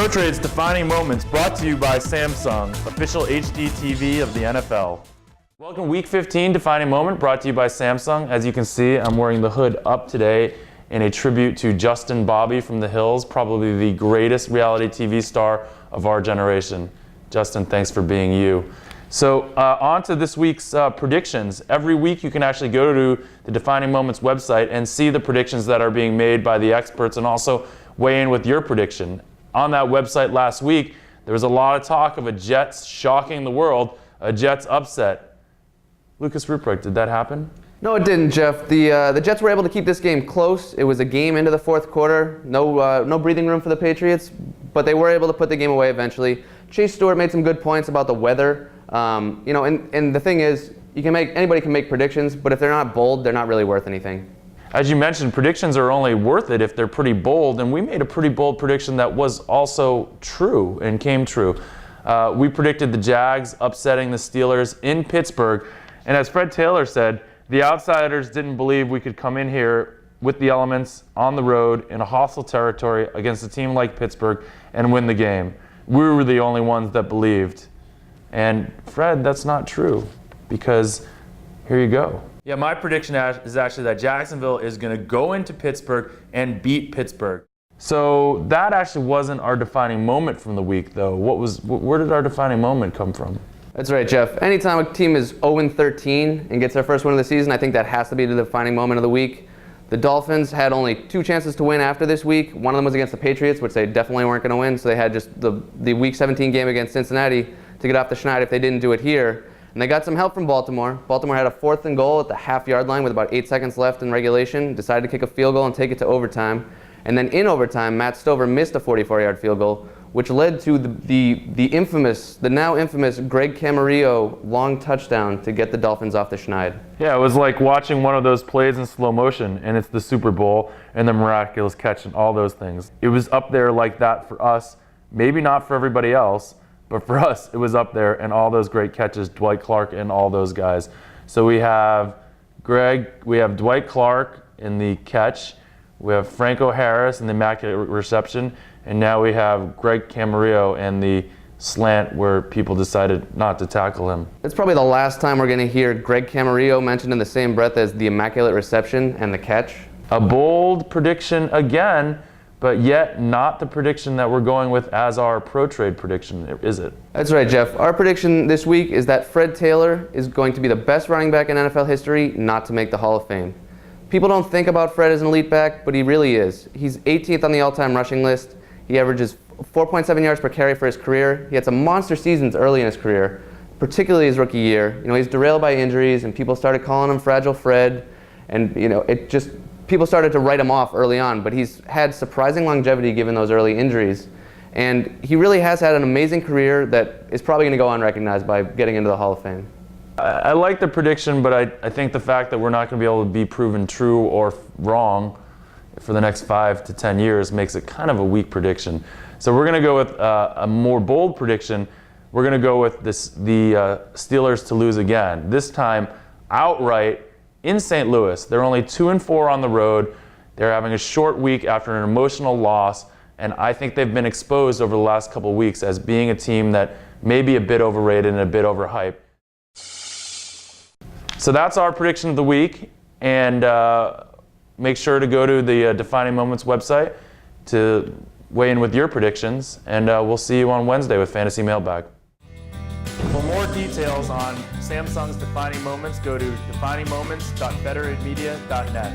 PROTRADE's Defining Moments, brought to you by Samsung, official HD TV of the NFL. Welcome Week 15 Defining Moment, brought to you by Samsung. As you can see, I'm wearing the hood up today in a tribute to Justin Bobby from The Hills, probably the greatest reality TV star of our generation. Justin, thanks for being you. So on to this week's predictions. Every week you can actually go to the Defining Moments website and see the predictions that are being made by the experts and also weigh in with your prediction. On that website last week, there was a lot of talk of a Jets shocking the world, a Jets upset. Lucas Ruprecht, did that happen? No, it didn't, Jeff. The Jets were able to keep this game close. It was a game into the fourth quarter. No breathing room for the Patriots, but they were able to put the game away eventually. Chase Stewart made some good points about the weather. And the thing is, anybody can make predictions, but if they're not bold, they're not really worth anything. As you mentioned, predictions are only worth it if they're pretty bold, and we made a pretty bold prediction that was also true and came true. We predicted the Jags upsetting the Steelers in Pittsburgh, and as Fred Taylor said, the outsiders didn't believe we could come in here with the elements on the road in a hostile territory against a team like Pittsburgh and win the game. We were the only ones that believed. And Fred, that's not true, because here you go. Yeah, my prediction is actually that Jacksonville is going to go into Pittsburgh and beat Pittsburgh. So that actually wasn't our defining moment from the week, though. Where did our defining moment come from? That's right, Jeff. Anytime a team is 0-13 and gets their first win of the season, I think that has to be the defining moment of the week. The Dolphins had only 2 chances to win after this week. One of them was against the Patriots, which they definitely weren't going to win, so they had just the Week 17 game against Cincinnati to get off the schneid if they didn't do it here. And they got some help from Baltimore. Baltimore had a 4th and goal at the half-yard line with about 8 seconds left in regulation, decided to kick a field goal and take it to overtime. And then in overtime, Matt Stover missed a 44-yard field goal, which led to the now infamous Greg Camarillo long touchdown to get the Dolphins off the schneid. Yeah, it was like watching one of those plays in slow motion, and it's the Super Bowl and the miraculous catch and all those things. It was up there like that for us, maybe not for everybody else, but for us, it was up there, and all those great catches, Dwight Clark and all those guys. So we have Dwight Clark in the catch, we have Franco Harris in the immaculate reception, and now we have Greg Camarillo and the slant where people decided not to tackle him. It's probably the last time we're going to hear Greg Camarillo mentioned in the same breath as the immaculate reception and the catch. A bold prediction again, but yet not the prediction that we're going with as our PROTRADE prediction, is it? That's right, Jeff. Our prediction this week is that Fred Taylor is going to be the best running back in NFL history not to make the Hall of Fame. People don't think about Fred as an elite back, but he really is. He's 18th on the all-time rushing list. He averages 4.7 yards per carry for his career. He had some monster seasons early in his career, particularly his rookie year. He's derailed by injuries, and people started calling him Fragile Fred, and people started to write him off early on, but he's had surprising longevity given those early injuries. And he really has had an amazing career that is probably going to go unrecognized by getting into the Hall of Fame. I like the prediction, but I think the fact that we're not going to be able to be proven true or wrong for the next 5 to 10 years makes it kind of a weak prediction. So we're going to go with a more bold prediction. We're going to go with the Steelers to lose again, this time outright in St. Louis. They're only 2-4 on the road. They're having a short week after an emotional loss, and I think they've been exposed over the last couple of weeks as being a team that may be a bit overrated and a bit overhyped. So that's our prediction of the week, and make sure to go to the Defining Moments website to weigh in with your predictions, and we'll see you on Wednesday with Fantasy Mailbag. For more details on Samsung's Defining Moments, go to definingmoments.federatedmedia.net.